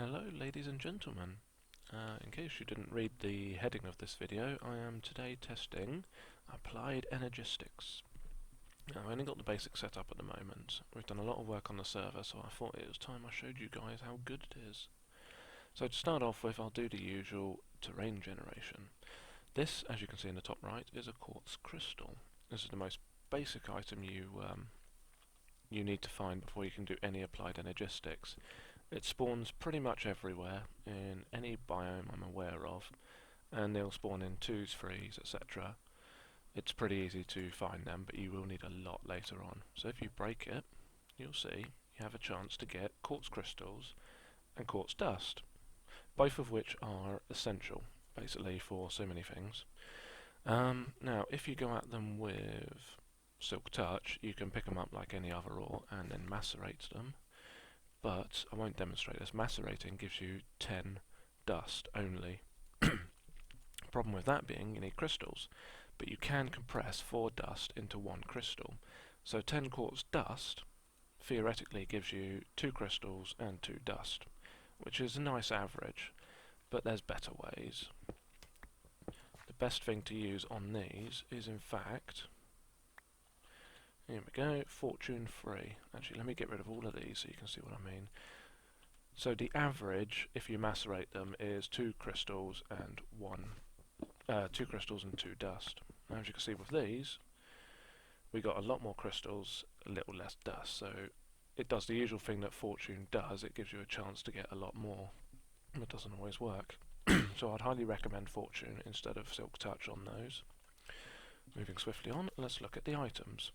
Hello ladies and gentlemen. In case you didn't read the heading of this video, I am today testing Applied Energistics. Now, I've only got the basic setup at the moment. We've done a lot of work on the server, so I thought it was time I showed you guys how good it is. So to start off with, I'll do the usual terrain generation. This, as you can see in the top right, is a quartz crystal. This is the most basic item you need to find before you can do any Applied Energistics. It spawns pretty much everywhere, in any biome I'm aware of, and they'll spawn in 2s, 3s, etc. It's pretty easy to find them, but you will need a lot later on. So if you break it, you'll see you have a chance to get quartz crystals and quartz dust, both of which are essential, basically, for so many things. Now, if you go at them with Silk Touch, you can pick them up like any other ore and then macerate them. But I won't demonstrate this. Macerating gives you 10 dust only. Problem with that being you need crystals, but you can compress 4 dust into 1 crystal. So 10 quartz dust theoretically gives you 2 crystals and 2 dust, which is a nice average, but there's better ways. The best thing to use on these is, in fact, here we go, fortune 3. Actually, let me get rid of all of these so you can see what I mean. So the average, if you macerate them, is 2 crystals and 2 crystals and 2 dust. Now, as you can see with these, we got a lot more crystals, a little less dust. So it does the usual thing that fortune does. It gives you a chance to get a lot more. It doesn't always work. So I'd highly recommend fortune instead of silk touch on those. Moving swiftly on, let's look at the items.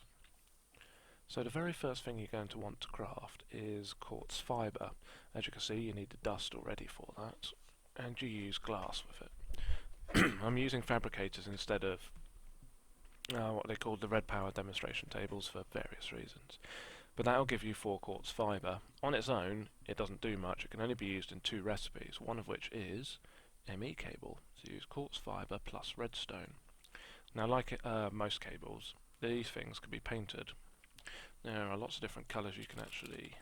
So the very first thing you're going to want to craft is quartz fibre. As you can see, you need the dust already for that, and you use glass with it. I'm using fabricators instead of what they call the red power demonstration tables for various reasons. But that'll give you 4 quartz fibre. On its own, it doesn't do much. It can only be used in 2 recipes, one of which is ME cable. So use quartz fibre plus redstone. Now, like most cables, these things can be painted. There are lots of different colours you can actually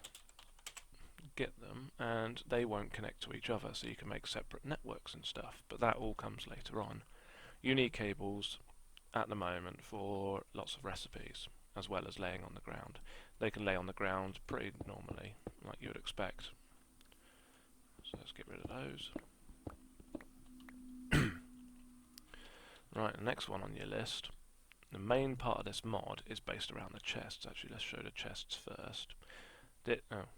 get them, and they won't connect to each other, so you can make separate networks and stuff, but that all comes later on. You need cables at the moment for lots of recipes, as well as laying on the ground. They can lay on the ground pretty normally, like you would expect. So let's get rid of those. Right, the next one on your list. The main part of this mod is based around the chests. Actually, let's show the chests first. Not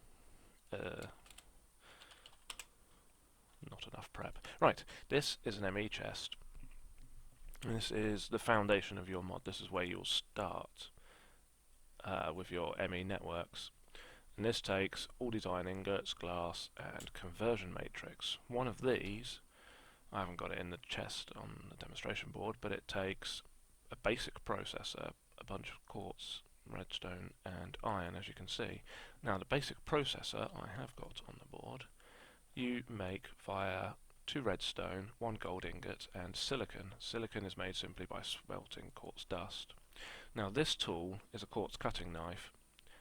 enough prep. Right, this is an ME chest. This is the foundation of your mod. This is where you'll start with your ME networks. And this takes all these iron ingots, glass, and conversion matrix. One of these, I haven't got it in the chest on the demonstration board, but it takes a basic processor, a bunch of quartz, redstone, and iron, as you can see. Now, the basic processor I have got on the board, you make via 2 redstone, 1 gold ingot, and silicon. Silicon is made simply by smelting quartz dust. Now, this tool is a quartz cutting knife,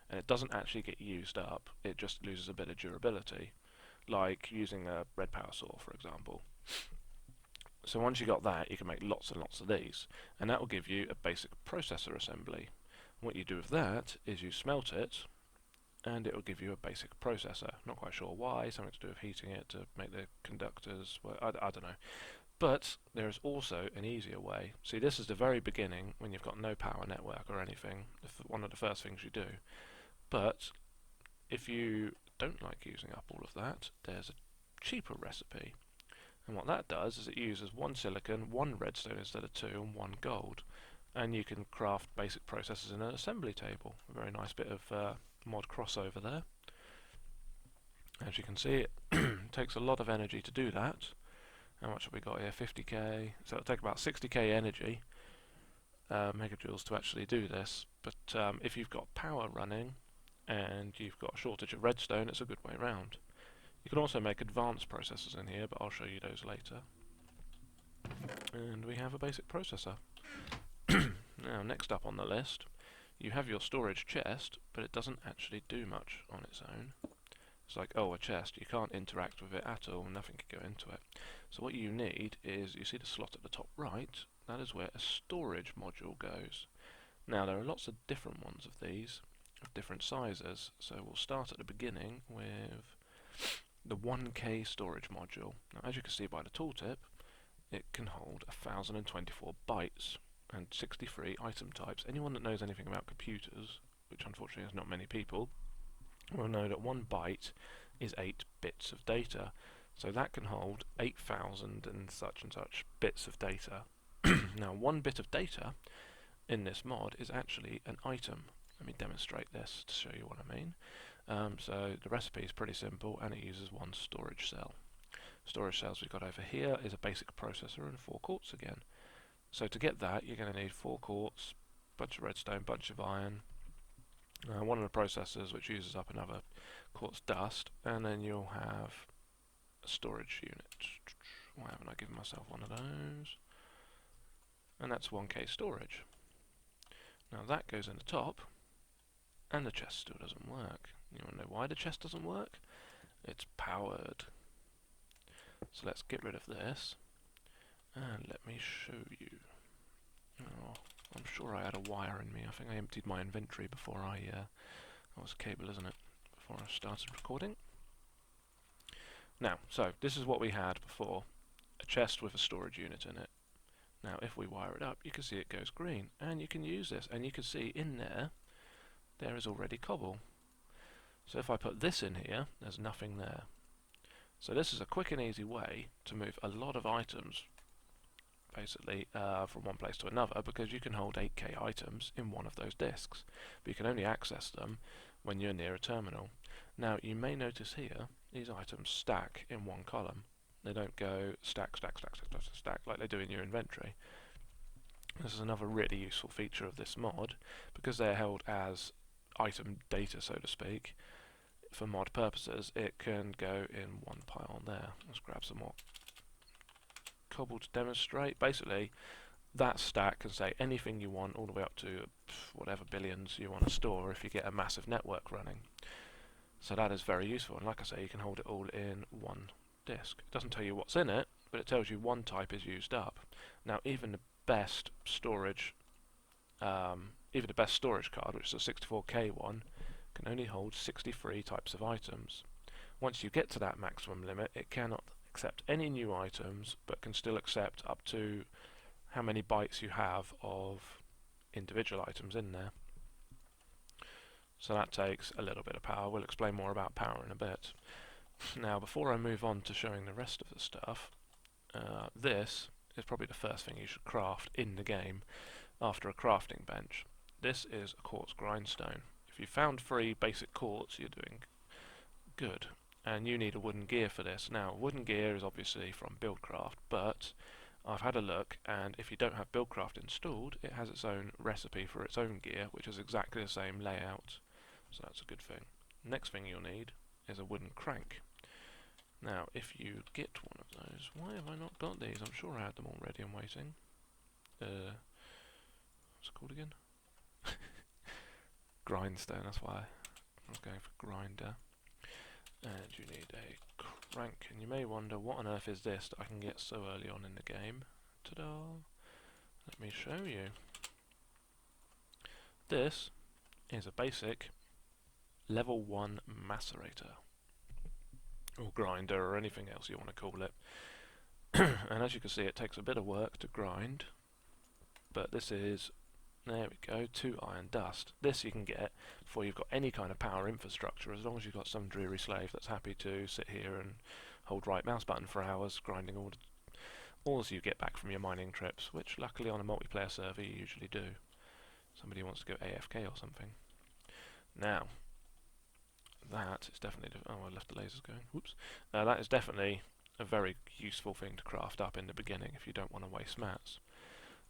and it doesn't actually get used up, it just loses a bit of durability, like using a red power saw, for example. So once you got that, you can make lots and lots of these, and that will give you a basic processor assembly. What you do with that is you smelt it, and it will give you a basic processor. Not quite sure why, something to do with heating it to make the conductors, well, I don't know. But there is also an easier way. See, this is the very beginning, when you've got no power network or anything, one of the first things you do. But if you don't like using up all of that, there's a cheaper recipe. And what that does is it uses 1 silicon, 1 redstone instead of 2, and 1 gold. And you can craft basic processors in an assembly table. A very nice bit of mod crossover there. As you can see, it takes a lot of energy to do that. How much have we got here? 50k. So it'll take about 60k energy, megajoules, to actually do this. But if you've got power running and you've got a shortage of redstone, it's a good way around. You can also make advanced processors in here, but I'll show you those later. And we have a basic processor. Now, next up on the list, you have your storage chest, but it doesn't actually do much on its own. It's like, oh, a chest, you can't interact with it at all, nothing can go into it. So what you need is, you see the slot at the top right, that is where a storage module goes. Now there are lots of different ones of these, of different sizes, so we'll start at the beginning with the 1K storage module. Now as you can see by the tooltip, it can hold 1024 bytes and 63 item types. Anyone that knows anything about computers, which unfortunately is not many people, will know that 1 byte is 8 bits of data. So that can hold 8,000 and such bits of data. Now 1 bit of data in this mod is actually an item. Let me demonstrate this to show you what I mean. So the recipe is pretty simple and it uses 1 storage cell. Storage cells we've got over here is a basic processor and 4 quartz again. So to get that you're going to need 4 quartz, bunch of redstone, bunch of iron, one of the processors which uses up another quartz dust, and then you'll have a storage unit. Why haven't I given myself one of those? And that's 1K storage. Now that goes in the top, and the chest still doesn't work. You want to know why the chest doesn't work? It's powered. So let's get rid of this, and let me show you. Oh, I'm sure I had a wire in me. I think I emptied my inventory before that was a cable, isn't it? Before I started recording. Now, so this is what we had before. A chest with a storage unit in it. Now if we wire it up, you can see it goes green, and you can use this, and you can see in there is already cobble. So if I put this in here, there's nothing there. So this is a quick and easy way to move a lot of items basically from one place to another, because you can hold 8K items in one of those disks, but you can only access them when you're near a terminal. Now you may notice here these items stack in one column. They don't go stack, stack, stack, stack, stack, stack like they do in your inventory. This is another really useful feature of this mod, because they're held as item data, so to speak. For mod purposes, it can go in one pile there. Let's grab some more cobble to demonstrate. Basically, that stack can say anything you want, all the way up to whatever billions you want to store if you get a massive network running. So that is very useful, and like I say, you can hold it all in one disk. It doesn't tell you what's in it, but it tells you one type is used up. Now even the best storage card, which is a 64K one, can only hold 63 types of items. Once you get to that maximum limit, it cannot accept any new items, but can still accept up to how many bytes you have of individual items in there. So that takes a little bit of power. We'll explain more about power in a bit. Now before I move on to showing the rest of the stuff, this is probably the first thing you should craft in the game after a crafting bench. This is a quartz grindstone. If you found 3 basic quartz, you're doing good. And you need a wooden gear for this. Now, wooden gear is obviously from Buildcraft, but I've had a look, and if you don't have Buildcraft installed, it has its own recipe for its own gear, which is exactly the same layout. So that's a good thing. Next thing you'll need is a wooden crank. Now, if you get one of those, why have I not got these? I'm sure I had them already. I'm waiting. What's it called again? Grindstone, that's why I was going for grinder. And you need a crank, and you may wonder what on earth is this that I can get so early on in the game. Ta-da! Let me show you. This is a basic level 1 macerator, or grinder, or anything else you want to call it. And as you can see, it takes a bit of work to grind, but this is, there we go, 2 iron dust. This you can get before you've got any kind of power infrastructure, as long as you've got some dreary slave that's happy to sit here and hold right mouse button for hours grinding all as you get back from your mining trips, which luckily on a multiplayer server you usually do. Somebody wants to go AFK or something. Now, that is definitely, oh, I left the lasers going, whoops. That is definitely a very useful thing to craft up in the beginning if you don't want to waste mats.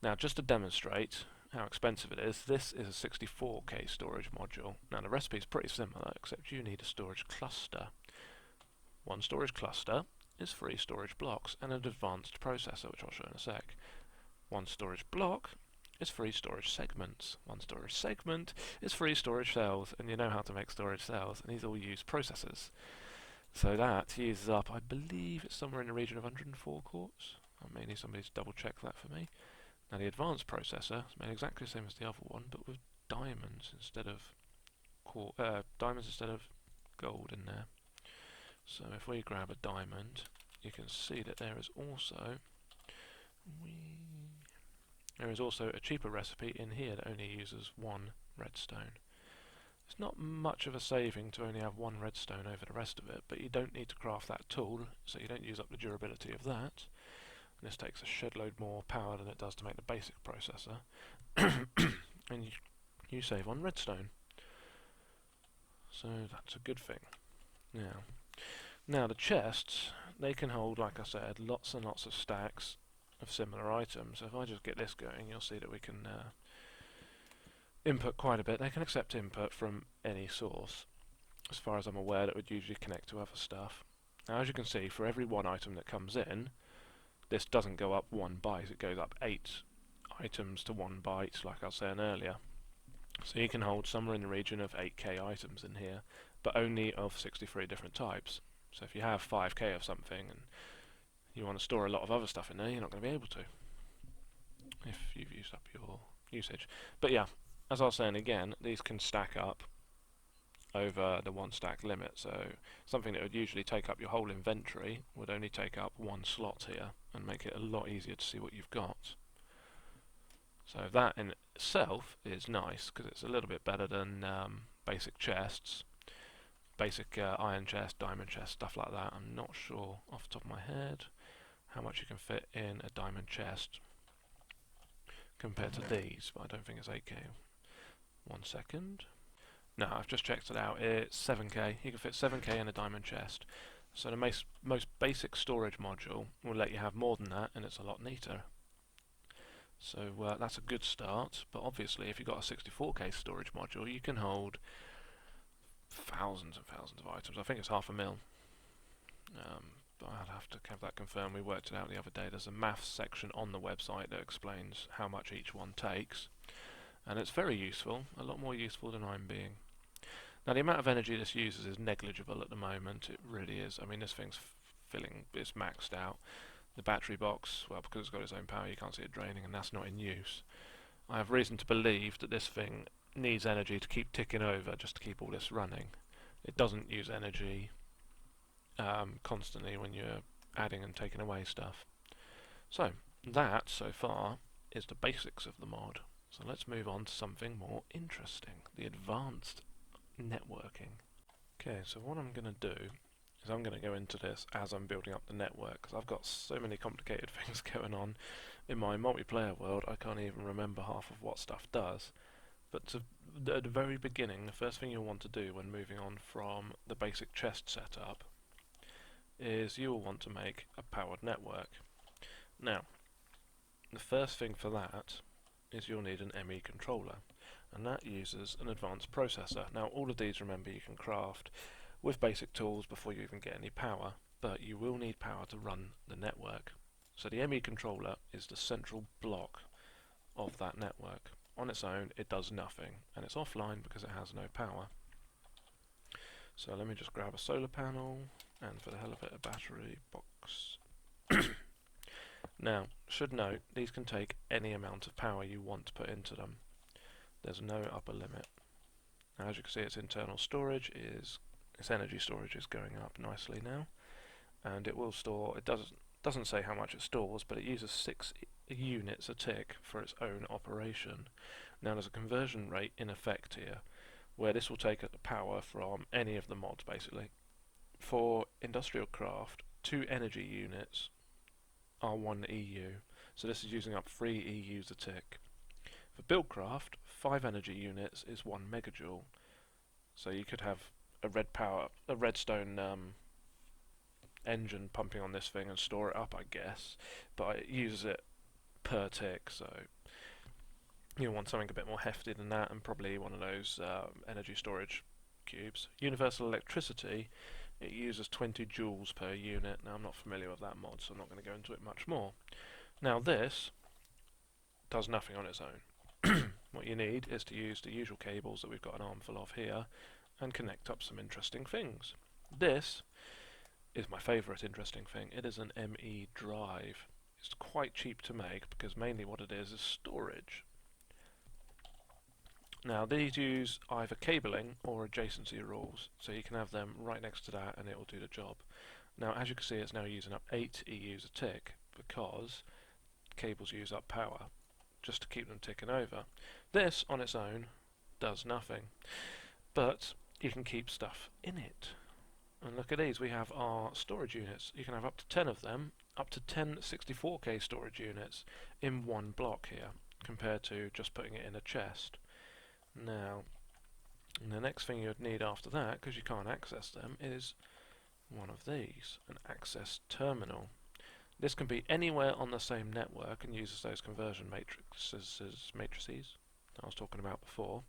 Now, just to demonstrate how expensive it is, this is a 64K storage module. Now, the recipe is pretty similar, except you need a storage cluster. One storage cluster is 3 storage blocks and an advanced processor, which I'll show in a sec. One storage block is 3 storage segments. One storage segment is 3 storage cells, and you know how to make storage cells, and these all use processors. So that uses up, I believe it's somewhere in the region of 104 quartz. I may need somebody to double check that for me. Now the advanced processor is made exactly the same as the other one, but with diamonds instead of gold in there. So if we grab a diamond, you can see that there is also a cheaper recipe in here that only uses one redstone. It's not much of a saving to only have one redstone over the rest of it, but you don't need to craft that tool, so you don't use up the durability of that. And this takes a shed load more power than it does to make the basic processor. And you save on redstone. So that's a good thing. Now the chests, they can hold, like I said, lots and lots of stacks of similar items. So if I just get this going, you'll see that we can input quite a bit. They can accept input from any source, as far as I'm aware, that would usually connect to other stuff. Now as you can see, for every one item that comes in, this doesn't go up 1 byte, it goes up 8 items to 1 byte, like I was saying earlier. So you can hold somewhere in the region of 8k items in here, but only of 63 different types. So if you have 5k of something and you want to store a lot of other stuff in there, you're not going to be able to, if you've used up your usage. But yeah, as I was saying again, these can stack up over the 1 stack limit, so something that would usually take up your whole inventory would only take up 1 slot here and make it a lot easier to see what you've got. So that in itself is nice, because it's a little bit better than basic chests, basic iron chest, diamond chest, stuff like that. I'm not sure off the top of my head how much you can fit in a diamond chest compared to these, but I don't think it's 8k. 1 second. No, I've just checked it out. It's 7k. You can fit 7k in a diamond chest. So the most basic storage module will let you have more than that, and it's a lot neater. So that's a good start, but obviously if you've got a 64k storage module, you can hold thousands and thousands of items. I think it's 500,000. But I'd have to have that confirmed. We worked it out the other day. There's a maths section on the website that explains how much each one takes, and it's very useful, a lot more useful than I'm being. Now the amount of energy this uses is negligible at the moment, it really is. I mean, this thing's it's maxed out. The battery box, well, because it's got its own power, you can't see it draining, and that's not in use. I have reason to believe that this thing needs energy to keep ticking over, just to keep all this running. It doesn't use energy constantly when you're adding and taking away stuff. So that, so far, is the basics of the mod. So let's move on to something more interesting, the advanced networking. Okay, so what I'm going to do is I'm going to go into this as I'm building up the network, because I've got so many complicated things going on in my multiplayer world, I can't even remember half of what stuff does. But at the very beginning, the first thing you'll want to do when moving on from the basic chest setup is you will want to make a powered network. Now, the first thing for that is you'll need an ME controller, and that uses an advanced processor. Now all of these, remember, you can craft with basic tools before you even get any power, but you will need power to run the network. So the ME controller is the central block of that network. On its own it does nothing, and it's offline because it has no power. So let me just grab a solar panel, and for the hell of it, a battery box. Now, should note, these can take any amount of power you want to put into them. There's no upper limit. Now, as you can see, its internal storage its energy storage is going up nicely now, and it will store, it doesn't say how much it stores, but it uses 6 units a tick for its own operation. Now there's a conversion rate in effect here, where this will take the power from any of the mods basically. For industrial craft, 2 energy units are 1 EU, so this is using up 3 EUs a tick. For buildcraft, 5 energy units is 1 megajoule, so you could have a redstone engine pumping on this thing and store it up, I guess, but it uses it per tick, so you want something a bit more hefty than that, and probably one of those energy storage cubes. Universal electricity, it uses 20 joules per unit. Now I'm not familiar with that mod, so I'm not going to go into it much more. Now this does nothing on its own. What you need is to use the usual cables that we've got an armful of here and connect up some interesting things. This is my favourite interesting thing. It is an ME drive. It's quite cheap to make because mainly what it is storage. Now these use either cabling or adjacency rules, so you can have them right next to that and it will do the job. Now as you can see, it's now using up 8 EUs a tick because cables use up power just to keep them ticking over. This on its own does nothing, but you can keep stuff in it. And look at these, we have our storage units. You can have up to 10 of them, up to 10 64K storage units in one block here, compared to just putting it in a chest. Now, the next thing you'd need after that, because you can't access them, is one of these, an access terminal. This can be anywhere on the same network and uses those conversion matrices I was talking about before.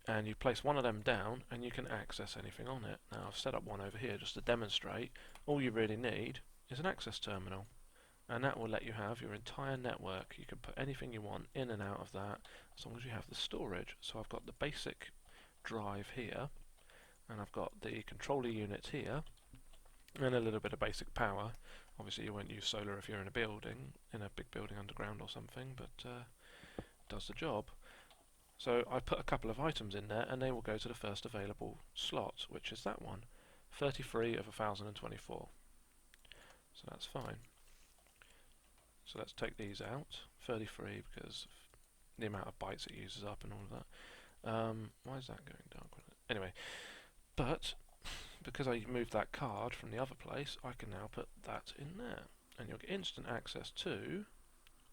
And you place one of them down and you can access anything on it. Now I've set up one over here just to demonstrate. All you really need is an access terminal, and that will let you have your entire network. You can put anything you want in and out of that as long as you have the storage. So I've got the basic drive here, and I've got the controller unit here, and a little bit of basic power. Obviously you won't use solar if you're in a building, in a big building underground or something, but it does the job. So I put a couple of items in there and they will go to the first available slot, which is that one, 33 of 1024. So that's fine. So let's take these out, 33 because of the amount of bytes it uses up and all of that. Why is that going dark? Anyway, but because I moved that card from the other place, I can now put that in there. And you'll get instant access to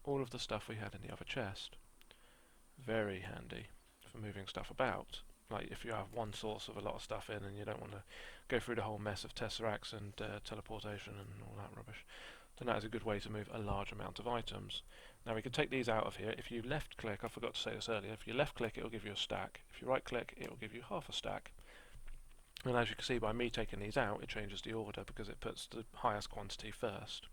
all of the stuff we had in the other chest. Very handy for moving stuff about. Like if you have one source of a lot of stuff in and you don't want to go through the whole mess of tesseracts and teleportation and all that rubbish, then that is a good way to move a large amount of items. Now we can take these out of here. If you left click, I forgot to say this earlier, if you left click it will give you a stack. If you right click it will give you half a stack. And as you can see by me taking these out, it changes the order because it puts the highest quantity first,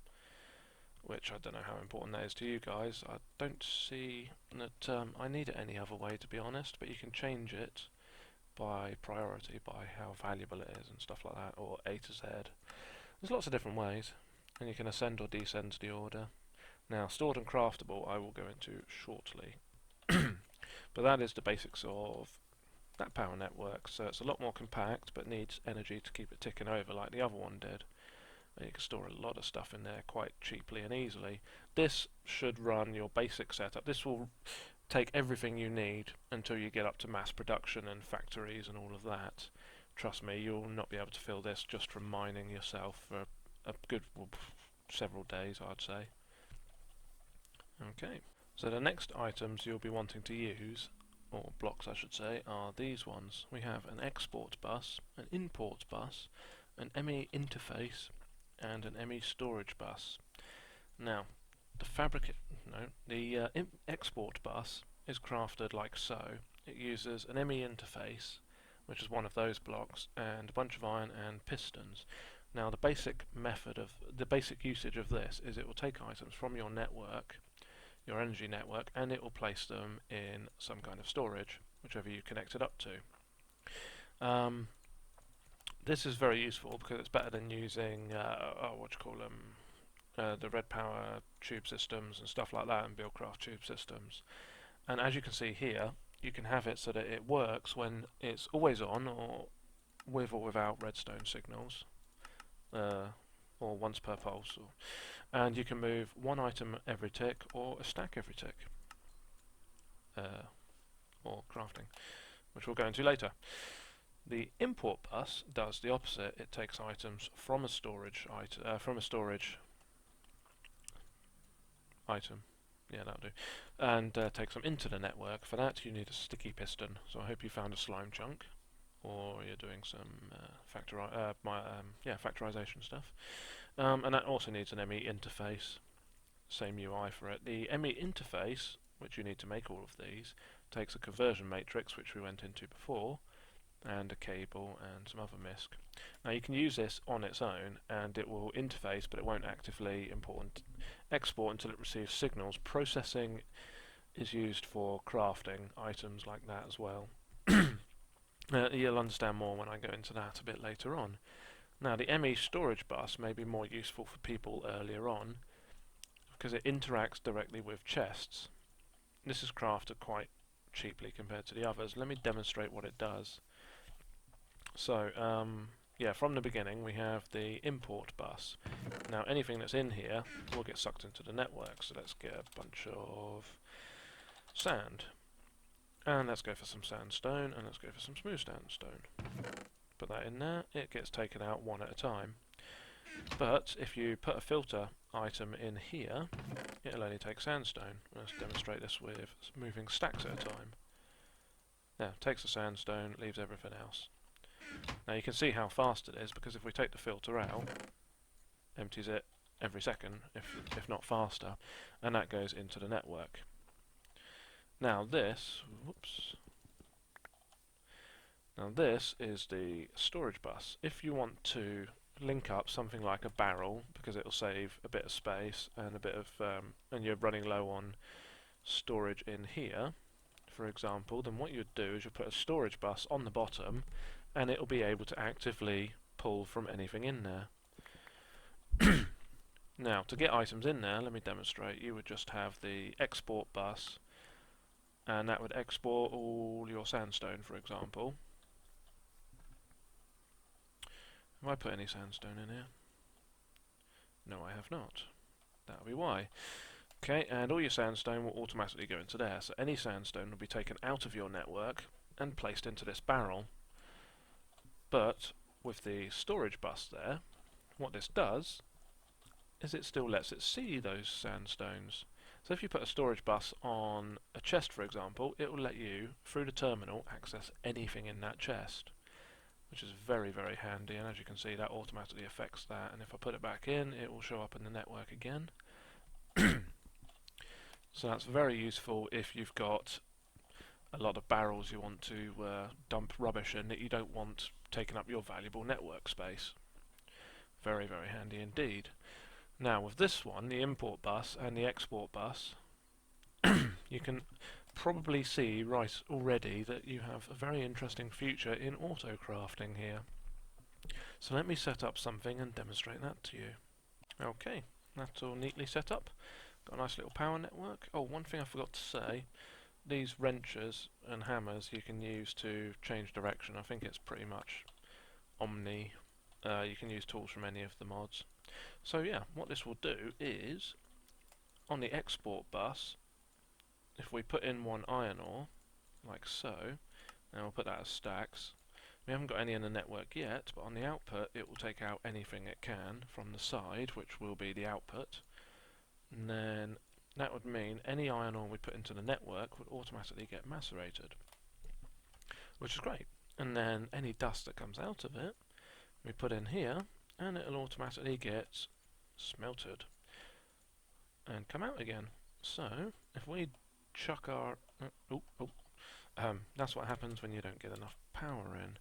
which I don't know how important that is to you guys. I don't see that I need it any other way, to be honest, but you can change it by priority, by how valuable it is and stuff like that, or A to Z. There's lots of different ways, and you can ascend or descend the order. Now, stored and craftable I will go into shortly, but that is the basics of that power network. So it's a lot more compact, but needs energy to keep it ticking over like the other one did. You can store a lot of stuff in there quite cheaply and easily. This should run your basic setup. This will take everything you need until you get up to mass production and factories and all of that. Trust me, you'll not be able to fill this just from mining yourself for a good several days, I'd say. Okay, so the next items you'll be wanting to use, or blocks I should say, are these ones. We have an export bus, an import bus, an ME interface, and an ME storage bus. Now, the export bus is crafted like so. It uses an ME interface, which is one of those blocks, and a bunch of iron and pistons. Now, the basic usage of this is it will take items from your network, your energy network, and it will place them in some kind of storage, whichever you connect it up to. This is very useful because it's better than using the red power tube systems and stuff like that, and Buildcraft tube systems. And as you can see here, you can have it so that it works when it's always on, or with or without redstone signals, or once per pulse. And you can move one item every tick or a stack every tick, or crafting, which we'll go into later. The import bus does the opposite. It takes items from a storage item, yeah, that'll do, and takes them into the network. For that you need a sticky piston, so I hope you found a slime chunk, or you're doing some factorization stuff. And that also needs an ME interface, same UI for it. The ME interface, which you need to make all of these, takes a conversion matrix, which we went into before, and a cable and some other MISC. Now you can use this on its own and it will interface, but it won't actively export until it receives signals. Processing is used for crafting items like that as well. You'll understand more when I go into that a bit later on. Now the ME storage bus may be more useful for people earlier on because it interacts directly with chests. This is crafted quite cheaply compared to the others. Let me demonstrate what it does. So, yeah, from the beginning we have the import bus. Now anything that's in here will get sucked into the network, so let's get a bunch of sand. And let's go for some sandstone, and let's go for some smooth sandstone. Put that in there, it gets taken out one at a time. But if you put a filter item in here, it'll only take sandstone. Let's demonstrate this with moving stacks at a time. Now, takes the sandstone, leaves everything else. Now you can see how fast it is, because if we take the filter out, empties it every second, if not faster, and that goes into the network. Now this, now this is the storage bus. If you want to link up something like a barrel, because it will save a bit of space and a bit of, and you're running low on storage in here, for example, then what you'd do is you put a storage bus on the bottom, and it will be able to actively pull from anything in there. Now, to get items in there, let me demonstrate. You would just have the export bus, and that would export all your sandstone, for example. Have I put any sandstone in here? No, I have not. That'll be why. Okay, and all your sandstone will automatically go into there. So any sandstone will be taken out of your network and placed into this barrel. But with the storage bus there, what this does is it still lets it see those sandstones. So if you put a storage bus on a chest, for example, it will let you, through the terminal, access anything in that chest, which is very, very handy. And as you can see, that automatically affects that. And if I put it back in, it will show up in the network again. So that's very useful if you've got a lot of barrels you want to dump rubbish in that you don't want taking up your valuable network space. Very, very handy indeed. Now with this one, the import bus and the export bus, you can probably see right already that you have a very interesting future in auto crafting here. So let me set up something and demonstrate that to you. Okay, that's all neatly set up. Got a nice little power network. Oh, one thing I forgot to say, these wrenches and hammers you can use to change direction. I think it's pretty much omni. You can use tools from any of the mods. So yeah, what this will do is, on the export bus, if we put in one iron ore, like so, and we'll put that as stacks, we haven't got any in the network yet, but on the output it will take out anything it can from the side, which will be the output, and then that would mean any iron ore we put into the network would automatically get macerated, which is great. And then any dust that comes out of it, we put in here, and it'll automatically get smelted and come out again. So if we chuck our that's what happens when you don't get enough power in.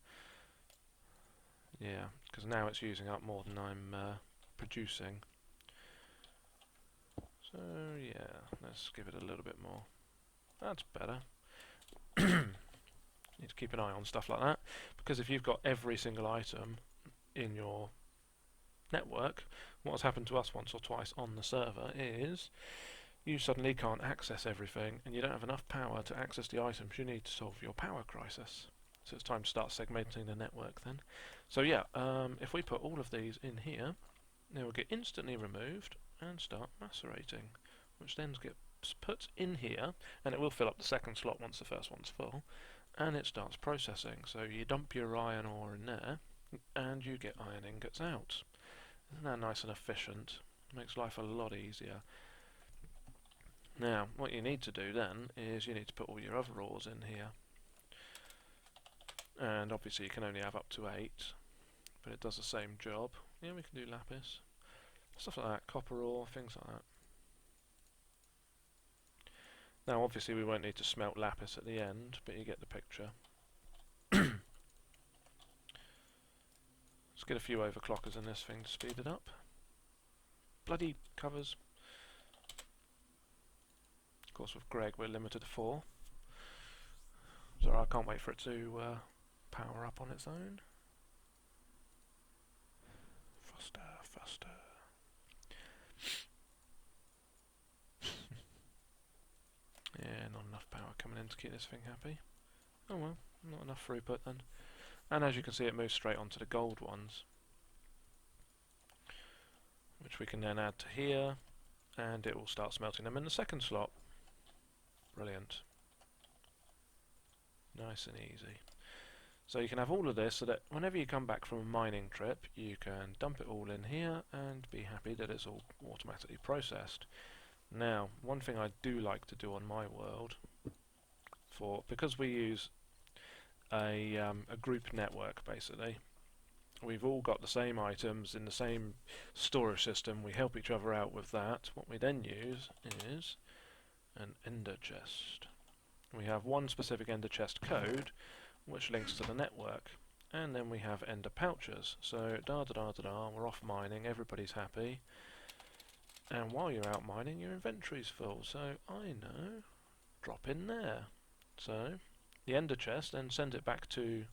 Yeah, because now it's using up more than I'm producing. So yeah, let's give it a little bit more. That's better. Need to keep an eye on stuff like that, because if you've got every single item in your network, what's happened to us once or twice on the server is you suddenly can't access everything, and you don't have enough power to access the items you need to solve your power crisis. So it's time to start segmenting the network then. So yeah, if we put all of these in here, they will get instantly removed and start macerating, which then gets put in here, and it will fill up the second slot once the first one's full, and it starts processing. So you dump your iron ore in there, and you get iron ingots out. Isn't that nice and efficient? Makes life a lot easier. Now, what you need to do then is you need to put all your other ores in here. And obviously you can only have up to 8, but it does the same job. Yeah, we can do lapis. Stuff like that, copper ore, things like that. Now obviously we won't need to smelt lapis at the end, but you get the picture. Let's get a few overclockers in this thing to speed it up. Bloody covers. Of course with Greg we're limited to 4. So I can't wait for it to power up on its own. trying to keep this thing happy. Oh well, not enough throughput then. And as you can see, it moves straight onto the gold ones, which we can then add to here, and it will start smelting them in the second slot. Brilliant. Nice and easy. So you can have all of this so that whenever you come back from a mining trip, you can dump it all in here and be happy that it's all automatically processed. Now, one thing I do like to do on my world, because we use a group network basically, we've all got the same items in the same storage system, we help each other out with that. What we then use is an ender chest. We have one specific ender chest code which links to the network, and then we have ender pouches. So we're off mining, everybody's happy, and while you're out mining your inventory's full, so I know, drop in there. So the ender chest then sends it back to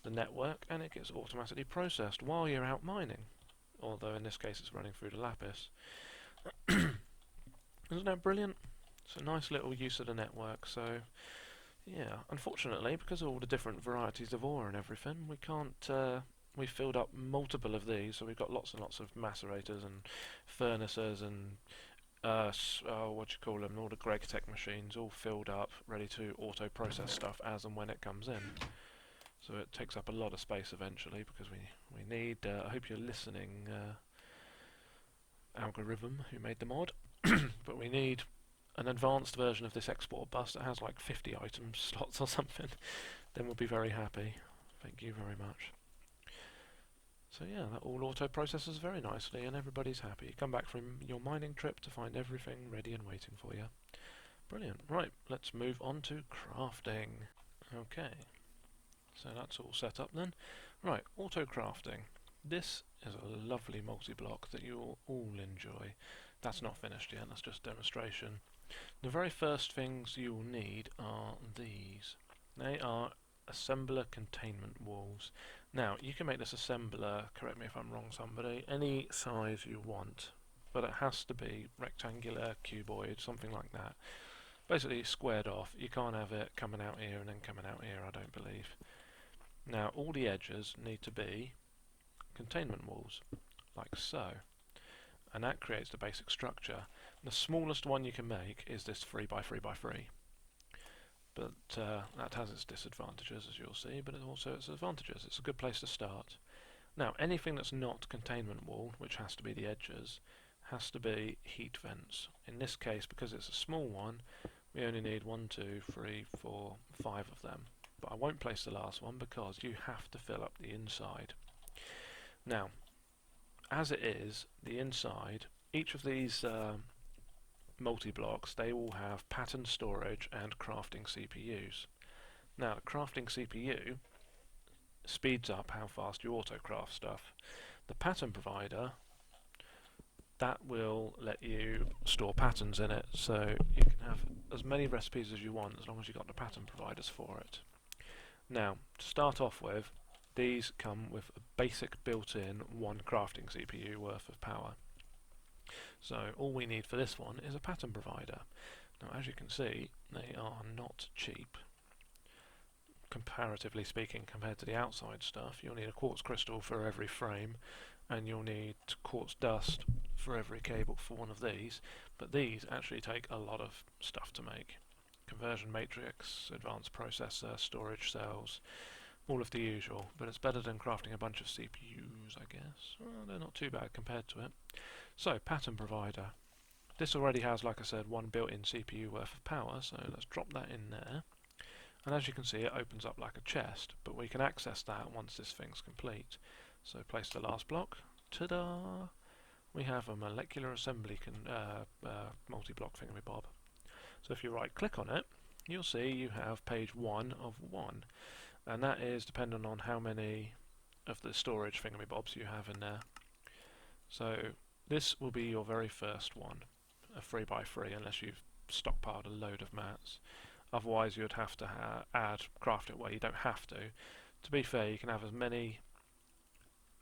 the network and it gets automatically processed while you're out mining, although in this case it's running through the lapis. Isn't that brilliant? It's a nice little use of the network. So yeah, unfortunately, because of all the different varieties of ore and everything, we can't we filled up multiple of these, so we've got lots and lots of macerators and furnaces and what do you call them, all the Gregtech machines all filled up, ready to auto-process stuff as and when it comes in. So it takes up a lot of space eventually, because we need, I hope you're listening, algorithm who made the mod, but we need an advanced version of this export bus that has like 50 item slots or something. Then we'll be very happy. Thank you very much. So yeah, that all auto-processes very nicely and everybody's happy. You come back from your mining trip to find everything ready and waiting for you. Brilliant. Right, let's move on to crafting. Okay, so that's all set up then. Right, auto-crafting. This is a lovely multi-block that you'll all enjoy. That's not finished yet, that's just demonstration. The very first things you will need are these. They are assembler containment walls. Now, you can make this assembler, correct me if I'm wrong somebody, any size you want, but it has to be rectangular, cuboid, something like that. Basically squared off. You can't have it coming out here and then coming out here, I don't believe. Now, all the edges need to be containment walls, like so. And that creates the basic structure. The smallest one you can make is this 3x3x3. But that has its disadvantages, as you'll see, but it also has its advantages. It's a good place to start. Now, anything that's not containment wall, which has to be the edges, has to be heat vents. In this case, because it's a small one, we only need 1, 2, 3, 4, 5 of them. But I won't place the last one because you have to fill up the inside. Now, as it is, the inside, each of these multi-blocks, they all have pattern storage and crafting CPUs. Now, the crafting CPU speeds up how fast you auto-craft stuff. The pattern provider, that will let you store patterns in it, so you can have as many recipes as you want as long as you've got the pattern providers for it. Now, to start off with, these come with a basic built-in 1 crafting CPU worth of power. So all we need for this one is a pattern provider. Now, as you can see, they are not cheap. Comparatively speaking, compared to the outside stuff, you'll need a quartz crystal for every frame, and you'll need quartz dust for every cable for one of these, but these actually take a lot of stuff to make. Conversion matrix, advanced processor, storage cells, all of the usual, but it's better than crafting a bunch of CPUs, I guess. Well, they're not too bad compared to it. So, pattern provider. This already has, like I said, 1 built-in CPU worth of power, so let's drop that in there. And as you can see, it opens up like a chest, but we can access that once this thing's complete. So place the last block. Ta-da! We have a molecular assembly multi-block thingamabob. So if you right-click on it, you'll see you have page 1 of 1. And that is dependent on how many of the storage thingamabobs you have in there. So this will be your very first one, a 3x3, unless you've stockpiled a load of mats. Otherwise you'd have to craft it where you don't have to. To be fair, you can have as many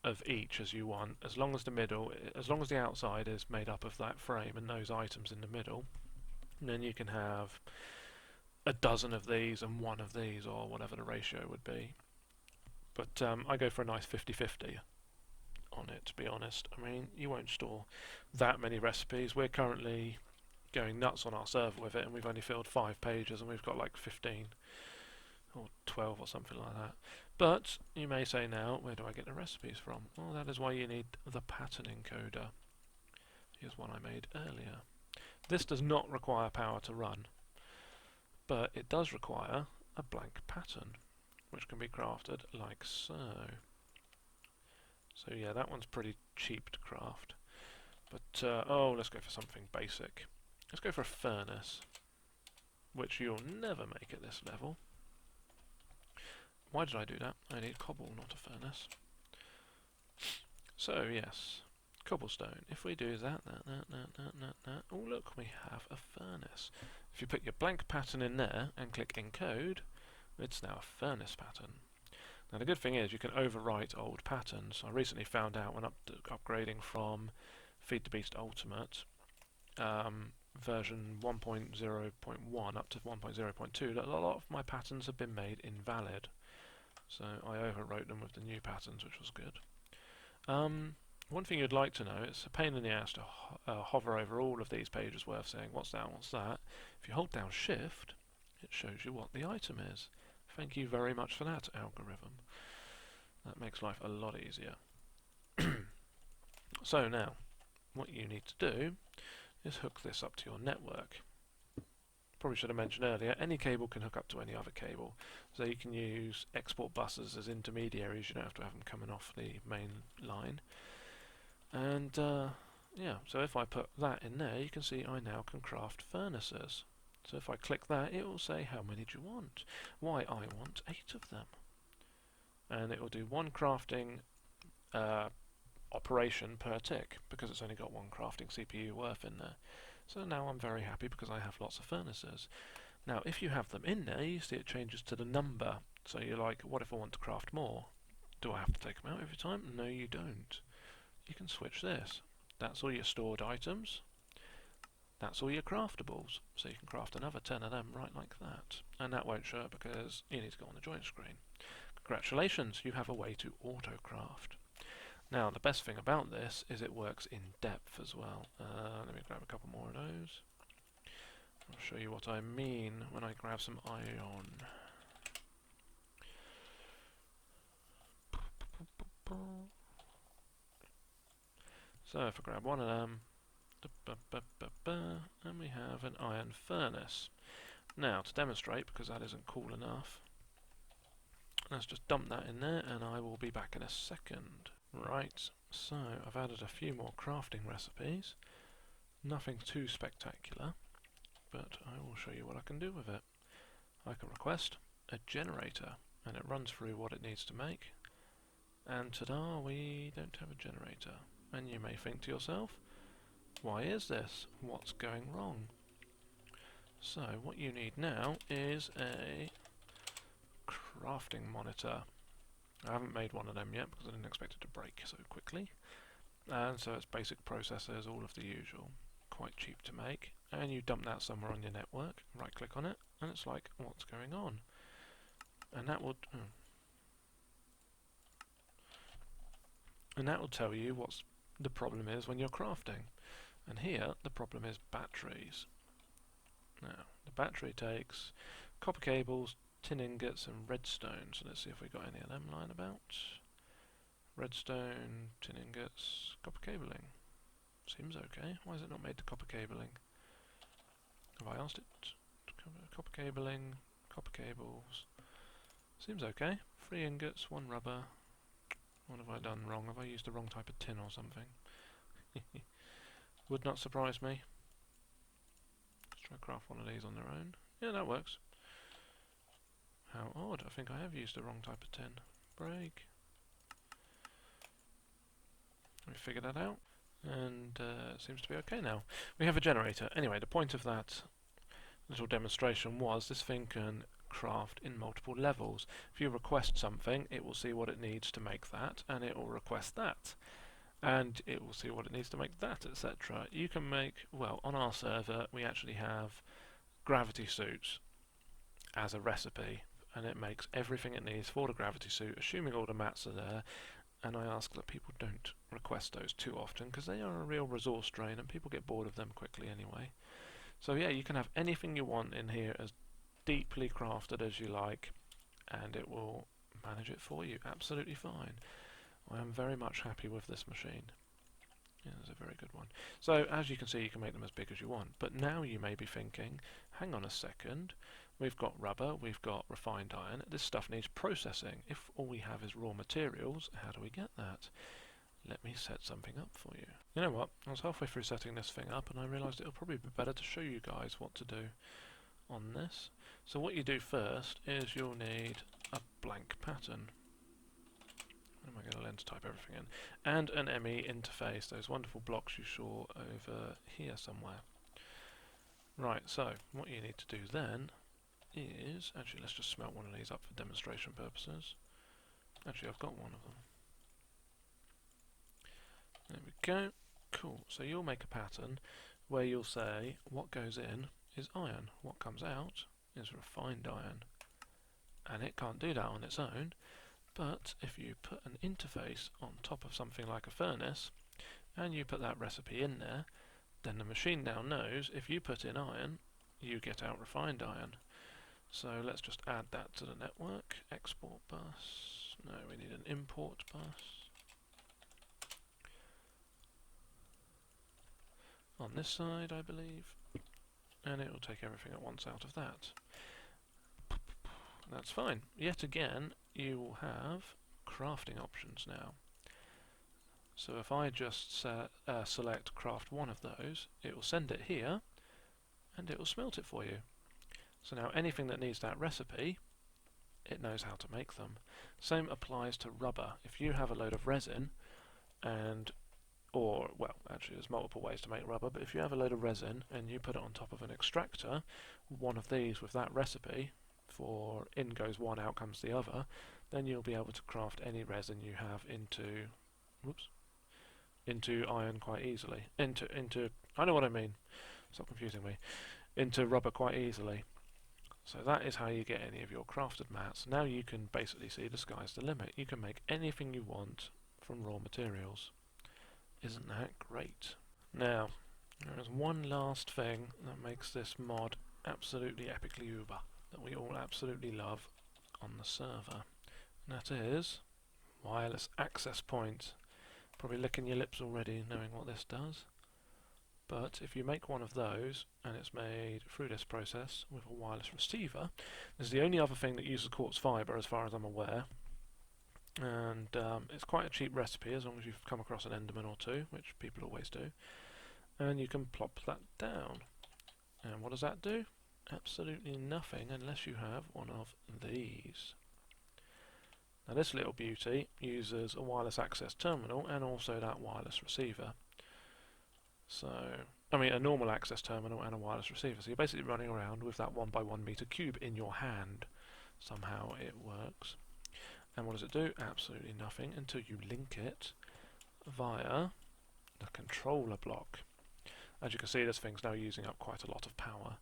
of each as you want, as long as the outside is made up of that frame and those items in the middle. And then you can have a dozen of these and one of these, or whatever the ratio would be. But I go for a nice 50-50 on it, to be honest. I mean, you won't store that many recipes. We're currently going nuts on our server with it, and we've only filled 5 pages, and we've got like 15 or 12 or something like that. But you may say now, where do I get the recipes from? Well, that is why you need the pattern encoder. Here's one I made earlier. This does not require power to run, but it does require a blank pattern, which can be crafted like so. So yeah, that one's pretty cheap to craft. But, oh, let's go for something basic. Let's go for a furnace, which you'll never make at this level. Why did I do that? I need cobble, not a furnace. So, yes, cobblestone. If we do that, oh look, we have a furnace. If you put your blank pattern in there and click encode, it's now a furnace pattern. Now the good thing is you can overwrite old patterns. I recently found out when upgrading from Feed the Beast Ultimate version 1.0.1 up to 1.0.2 that a lot of my patterns have been made invalid. So I overwrote them with the new patterns, which was good. One thing you'd like to know, it's a pain in the ass to hover over all of these pages worth saying what's that, what's that. If you hold down shift, it shows you what the item is. Thank you very much for that, algorithm. That makes life a lot easier. So now, what you need to do is hook this up to your network. Probably should have mentioned earlier, any cable can hook up to any other cable. So you can use export buses as intermediaries, you don't have to have them coming off the main line. And yeah, so if I put that in there, you can see I now can craft furnaces. So if I click that, it will say how many do you want? Why, I want 8 of them. And it will do one crafting operation per tick, because it's only got one crafting CPU worth in there. So now I'm very happy because I have lots of furnaces. Now if you have them in there, you see it changes to the number. So you're like, what if I want to craft more? Do I have to take them out every time? No, you don't. You can switch this. That's all your stored items. That's all your craftables. So you can craft another 10 of them right like that. And that won't show up because you need to go on the join screen. Congratulations, you have a way to auto-craft. Now, the best thing about this is it works in depth as well. Let me grab a couple more of those. I'll show you what I mean when I grab some iron. So if I grab one of them, and we have an iron furnace. Now, to demonstrate, because that isn't cool enough, let's just dump that in there, and I will be back in a second. Right, so I've added a few more crafting recipes. Nothing too spectacular, but I will show you what I can do with it. I can request a generator, and it runs through what it needs to make. And ta-da, we don't have a generator. And you may think to yourself, why is this? What's going wrong? So what you need now is a crafting monitor. I haven't made one of them yet because I didn't expect it to break so quickly. And so it's basic processors, all of the usual. Quite cheap to make. And you dump that somewhere on your network, right click on it, and it's like, what's going on? And that would tell you what's the problem is when you're crafting. And here the problem is batteries. Now the battery takes copper cables, tin ingots and redstone. So let's see if we got any of them lying about. Redstone, tin ingots, copper cabling. Seems okay. Why is it not made to copper cabling? Have I asked it? Copper cabling, copper cables. Seems okay. 3 ingots, 1 rubber. What have I done wrong? Have I used the wrong type of tin or something? Would not surprise me. Let's try craft one of these on their own. Yeah, that works. How odd. I think I have used the wrong type of tin. Break. Let me figure that out. And it seems to be okay now. We have a generator. Anyway, the point of that little demonstration was this thing can craft in multiple levels. If you request something, it will see what it needs to make that, and it will request that. And it will see what it needs to make that, etc. You can make, well, on our server, we actually have gravity suits. as a recipe, and it makes everything it needs for the gravity suit, assuming all the mats are there. And I ask that people don't request those too often, because they are a real resource drain and people get bored of them quickly anyway. So yeah, you can have anything you want in here, as deeply crafted as you like, and it will manage it for you absolutely fine. I am very much happy with this machine. Yeah, it's a very good one. So as you can see, you can make them as big as you want. But now you may be thinking, hang on a second, we've got rubber, we've got refined iron, this stuff needs processing. If all we have is raw materials, how do we get that? Let me set something up for you. You know what, I was halfway through setting this thing up and I realised it'll probably be better to show you guys what to do on this. So what you do first is you'll need a blank pattern. Am I going to lens type everything in? And an ME interface, those wonderful blocks you saw over here somewhere. Right, so what you need to do then is, actually let's just smelt one of these up for demonstration purposes. Actually I've got one of them. There we go. Cool, so you'll make a pattern where you'll say what goes in is iron, what comes out is refined iron. And it can't do that on its own. But if you put an interface on top of something like a furnace, and you put that recipe in there, then the machine now knows if you put in iron, you get out refined iron. So let's just add that to the network. Export bus. No, we need an import bus. On this side, I believe. And it will take everything at once out of that. That's fine. Yet again, you will have crafting options now. So if I just select craft one of those, it will send it here, and it will smelt it for you. So now anything that needs that recipe, it knows how to make them. Same applies to rubber. If you have a load of resin, well, actually there's multiple ways to make rubber, but if you have a load of resin and you put it on top of an extractor, one of these with that recipe, for in goes one, out comes the other, then you'll be able to craft any resin you have into iron quite easily. I know what I mean, stop confusing me. Into rubber quite easily. So that is how you get any of your crafted mats. Now you can basically see the sky's the limit. You can make anything you want from raw materials. Isn't that great? Now, there is one last thing that makes this mod absolutely epically uber, that we all absolutely love on the server. And that is wireless access point. Probably licking your lips already knowing what this does. But if you make one of those, and it's made through this process with a wireless receiver, this is the only other thing that uses quartz fibre as far as I'm aware. And it's quite a cheap recipe as long as you've come across an Enderman or two, which people always do. And you can plop that down. And what does that do? Absolutely nothing unless you have one of these. Now this little beauty uses a wireless access terminal and also that wireless receiver. So, I mean a normal access terminal and a wireless receiver. So you're basically running around with that 1x1 meter cube in your hand. Somehow it works. And what does it do? Absolutely nothing until you link it via the controller block. As you can see, this thing's now using up quite a lot of power.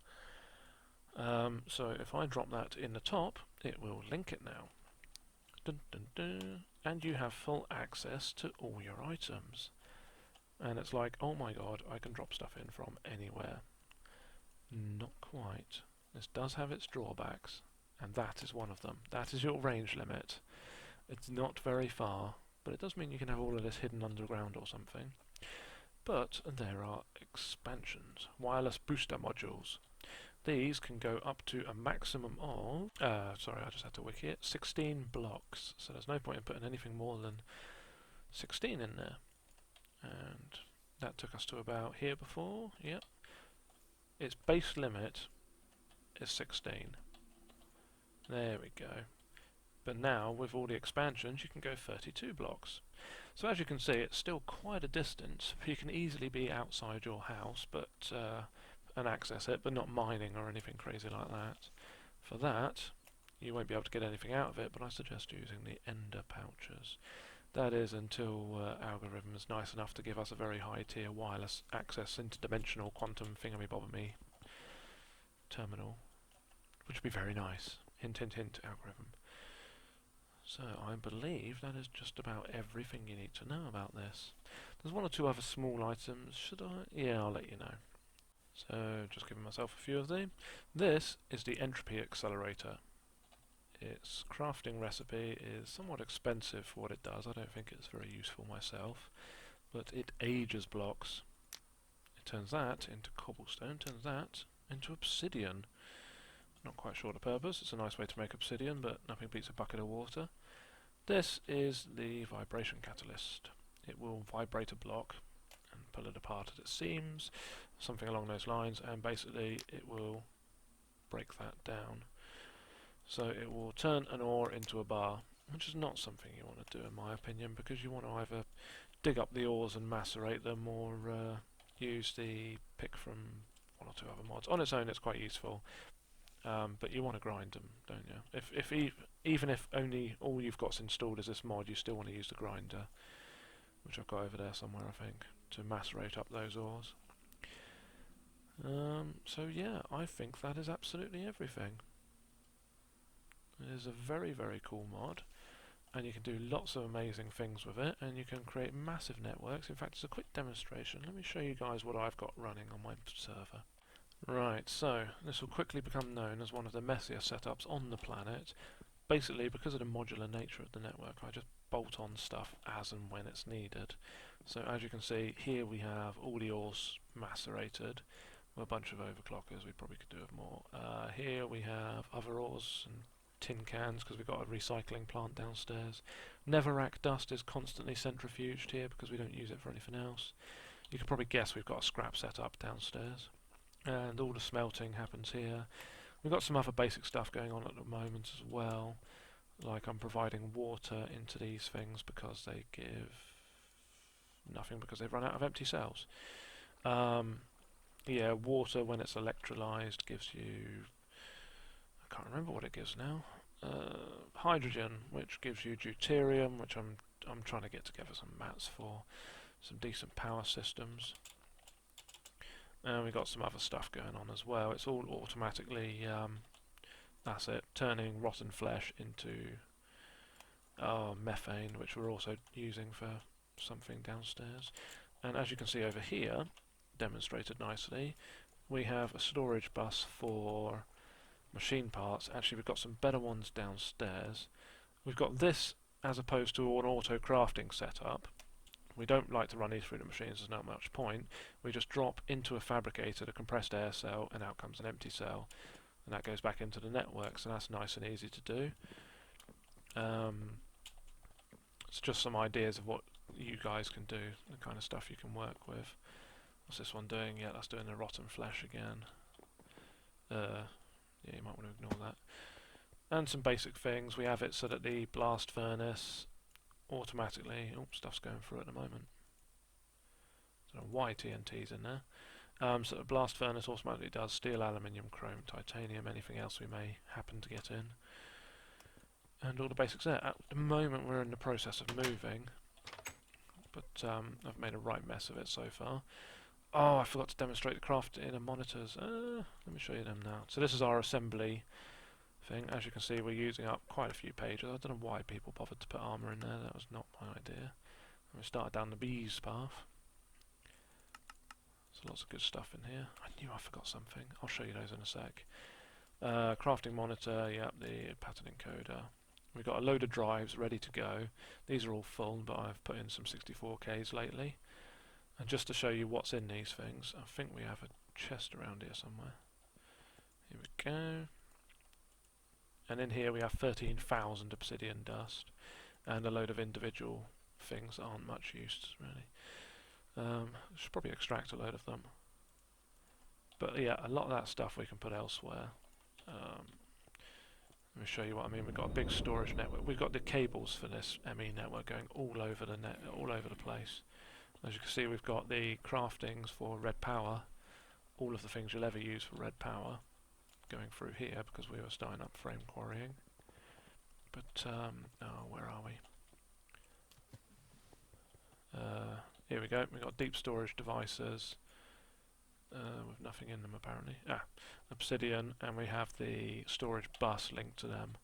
So if I drop that in the top, it will link it now. Dun, dun, dun. And you have full access to all your items. And it's like, oh my god, I can drop stuff in from anywhere. Not quite. This does have its drawbacks, and that is one of them. That is your range limit. It's not very far, but it does mean you can have all of this hidden underground or something. But there are expansions, wireless booster modules. These can go up to a maximum of, sorry, I just had to wiki it, 16 blocks. So there's no point in putting anything more than 16 in there. And that took us to about here before, yep. Its base limit is 16. There we go. But now, with all the expansions, you can go 32 blocks. So as you can see, it's still quite a distance. You can easily be outside your house and access it, but not mining or anything crazy like that. For that, you won't be able to get anything out of it, but I suggest using the ender pouches. That is until algorithm is nice enough to give us a very high tier wireless access interdimensional quantum thingamybobby terminal. which would be very nice. Hint, hint, hint, algorithm. So I believe that is just about everything you need to know about this. There's one or two other small items. Should I? Yeah, I'll let you know. So just giving myself a few of them. This is the entropy accelerator. Its crafting recipe is somewhat expensive for what it does. I don't think it's very useful myself, but it ages blocks. It turns that into cobblestone, turns that into obsidian. Not quite sure the purpose. It's a nice way to make obsidian, but nothing beats a bucket of water. This is the vibration catalyst. It will vibrate a block and pull it apart at its seams, something along those lines, and basically it will break that down. So it will turn an ore into a bar, which is not something you want to do in my opinion, because you want to either dig up the ores and macerate them, or use the pick from one or two other mods. On its own it's quite useful, but you want to grind them, don't you? Even if only all you've got installed is this mod, you still want to use the grinder, which I've got over there somewhere I think, to macerate up those ores. So yeah, I think that is absolutely everything. It is a very, very cool mod, and you can do lots of amazing things with it, and you can create massive networks. In fact, it's a quick demonstration. Let me show you guys what I've got running on my server. Right, so this will quickly become known as one of the messier setups on the planet. Basically, because of the modular nature of the network, I just bolt on stuff as and when it's needed. So as you can see, here we have all the ores macerated. A bunch of overclockers, we probably could do with more. Here we have other ores and tin cans, because we've got a recycling plant downstairs. Netherrack dust is constantly centrifuged here because we don't use it for anything else. You can probably guess we've got a scrap set up downstairs. And all the smelting happens here. We've got some other basic stuff going on at the moment as well. Like I'm providing water into these things because they give nothing because they've run out of empty cells. Yeah, water when it's electrolyzed gives you, I can't remember what it gives now. Hydrogen, which gives you deuterium, which I'm trying to get together some mats for, some decent power systems. And we've got some other stuff going on as well. It's all automatically, that's it, turning rotten flesh into methane, which we're also using for something downstairs. And as you can see over here, demonstrated nicely, we have a storage bus for machine parts. Actually, we've got some better ones downstairs. We've got this as opposed to an auto crafting setup. We don't like to run these through the machines, there's not much point. We just drop into a fabricator the compressed air cell, and out comes an empty cell, and that goes back into the network, so that's nice and easy to do. It's just some ideas of what you guys can do, the kind of stuff you can work with. What's this one doing? Yeah, that's doing the rotten flesh again. Yeah, you might want to ignore that. And some basic things. We have it so that the blast furnace automatically... Oh, stuff's going through at the moment. I don't know why TNT's in there. So the blast furnace automatically does steel, aluminium, chrome, titanium, anything else we may happen to get in. And all the basics there. At the moment we're in the process of moving, but I've made a right mess of it so far. Oh, I forgot to demonstrate the craft inner monitors. Let me show you them now. So this is our assembly thing. As you can see, we're using up quite a few pages. I don't know why people bothered to put armour in there. That was not my idea. And we started down the bees path. So lots of good stuff in here. I knew I forgot something. I'll show you those in a sec. Crafting monitor, yep, the pattern encoder. We've got a load of drives ready to go. These are all full, but I've put in some 64Ks lately. And just to show you what's in these things, I think we have a chest around here somewhere. Here we go. And in here we have 13,000 obsidian dust, and a load of individual things that aren't much use, really. Should probably extract a load of them. But yeah, a lot of that stuff we can put elsewhere. Let me show you what I mean. We've got a big storage network. We've got the cables for this ME network going all over the net, all over the place. As you can see, we've got the craftings for red power, all of the things you'll ever use for red power, going through here because we were starting up frame quarrying. But where are we? Here we go. We've got deep storage devices, with nothing in them apparently. Obsidian, and we have the storage bus linked to them.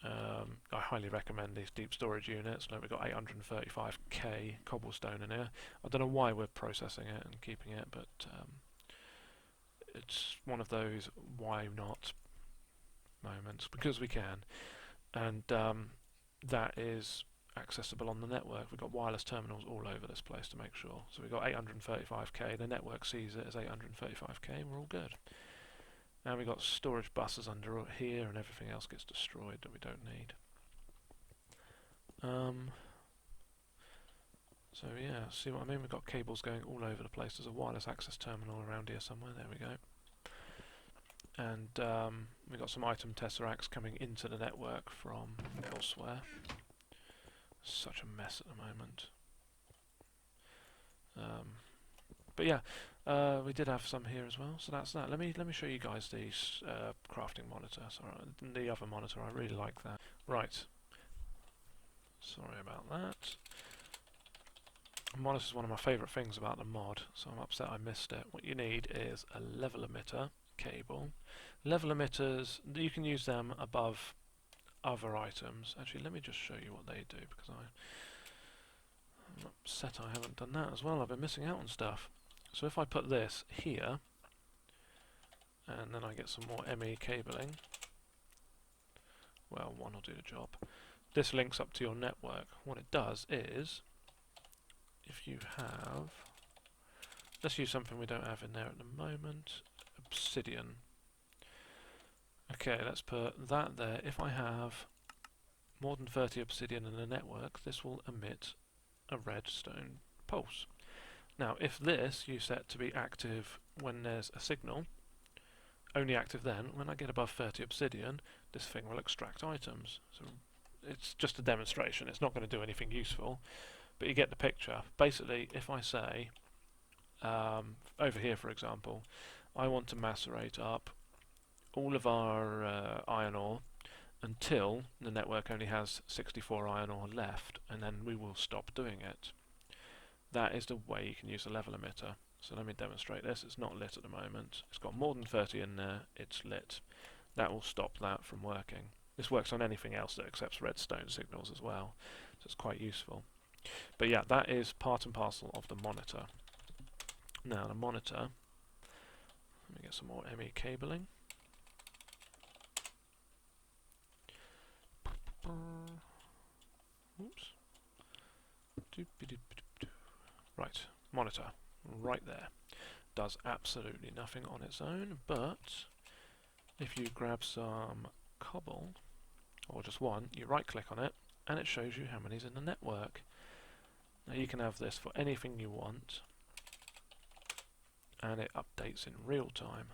I highly recommend these deep storage units. Look, we've got 835k cobblestone in here. I don't know why we're processing it and keeping it, but it's one of those why not moments, because we can. And that is accessible on the network. We've got wireless terminals all over this place to make sure. So we've got 835k, the network sees it as 835k, we're all good. Now we've got storage buses under here, and everything else gets destroyed that we don't need. So yeah, see what I mean? We've got cables going all over the place. There's a wireless access terminal around here somewhere. There we go. And we've got some item tesseracts coming into the network from elsewhere. Such a mess at the moment. But yeah, we did have some here as well, so that's that. Let me show you guys the crafting monitor. Sorry, the other monitor. I really like that. Right. Sorry about that. The monitor is one of my favourite things about the mod, so I'm upset I missed it. What you need is a level emitter cable. Level emitters, you can use them above other items. Actually, let me just show you what they do, because I'm upset I haven't done that as well. I've been missing out on stuff. So if I put this here, and then I get some more ME cabling, well, one will do the job. This links up to your network. What it does is, if you have, let's use something we don't have in there at the moment, obsidian. Okay, let's put that there. If I have more than 30 obsidian in the network, this will emit a redstone pulse. Now, if this you set to be active when there's a signal, only active then, when I get above 30 obsidian, this thing will extract items. So it's just a demonstration, it's not going to do anything useful, but you get the picture. Basically, if I say, over here for example, I want to macerate up all of our iron ore until the network only has 64 iron ore left, and then we will stop doing it. That is the way you can use a level emitter. So let me demonstrate this. It's not lit at the moment. It's got more than 30 in there. It's lit. That will stop that from working. This works on anything else that accepts redstone signals as well, so it's quite useful. But yeah, that is part and parcel of the monitor. Now the monitor, let me get some more ME cabling. Oops. Right, monitor, right there. Does absolutely nothing on its own, but if you grab some cobble, or just one, you right click on it, and it shows you how many's in the network. Now you can have this for anything you want, and it updates in real time.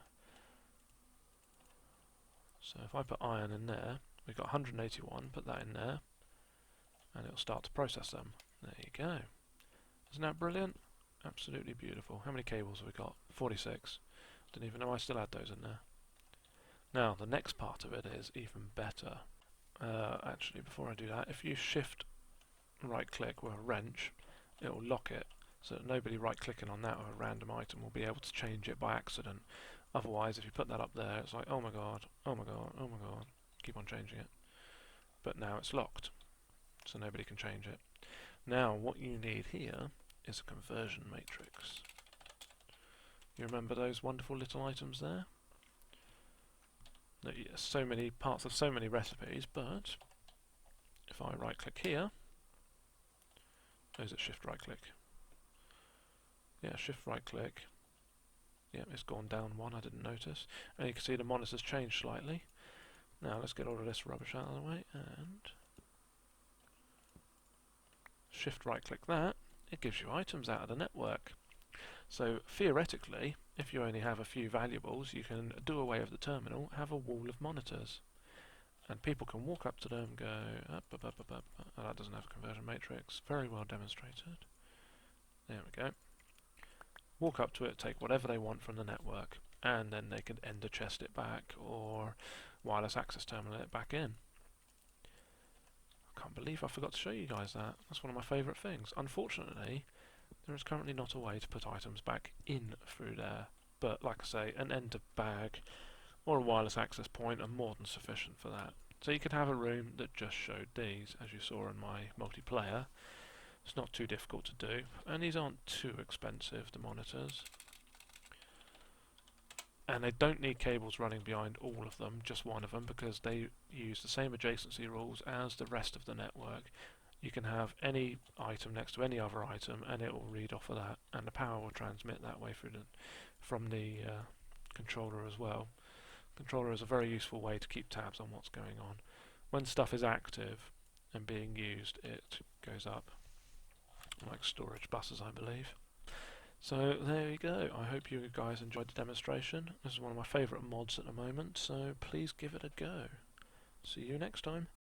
So if I put iron in there, we've got 181, put that in there, and it'll start to process them. There you go. Isn't that brilliant? Absolutely beautiful. How many cables have we got? 46. Didn't even know I still had those in there. Now, the next part of it is even better. Actually, before I do that, if you shift right click with a wrench, it will lock it, so that nobody right clicking on that or a random item will be able to change it by accident. Otherwise, if you put that up there, it's like, oh my god, oh my god, oh my god, keep on changing it. But now it's locked, so nobody can change it. Now, what you need here is a conversion matrix. You remember those wonderful little items there? So many parts of so many recipes, but if I right click here, oh, is it shift right click? Yeah, shift right click. Yeah, it's gone down one, I didn't notice. And you can see the monitor's changed slightly. Now let's get all of this rubbish out of the way, and shift right click that, it gives you items out of the network. So theoretically, if you only have a few valuables, you can do away with the terminal, have a wall of monitors, and people can walk up to them, go up, up, up, up, up. Oh, that doesn't have a conversion matrix. Very well demonstrated. There we go. Walk up to it, take whatever they want from the network, and then they can ender chest it back or wireless access terminal it back in. I can't believe I forgot to show you guys that. That's one of my favourite things. Unfortunately, There is currently not a way to put items back in through there, but like I say, an end of bag or a wireless access point are more than sufficient for that. So you could have a room that just showed these, as you saw in my multiplayer. It's not too difficult to do, and these aren't too expensive, the monitors. And they don't need cables running behind all of them, just one of them, because they use the same adjacency rules as the rest of the network. You can have any item next to any other item and it will read off of that, and the power will transmit that way from the controller as well. The controller is a very useful way to keep tabs on what's going on. When stuff is active and being used, it goes up, like storage buses, I believe. So there you go. I hope you guys enjoyed the demonstration. This is one of my favourite mods at the moment, so please give it a go. See you next time.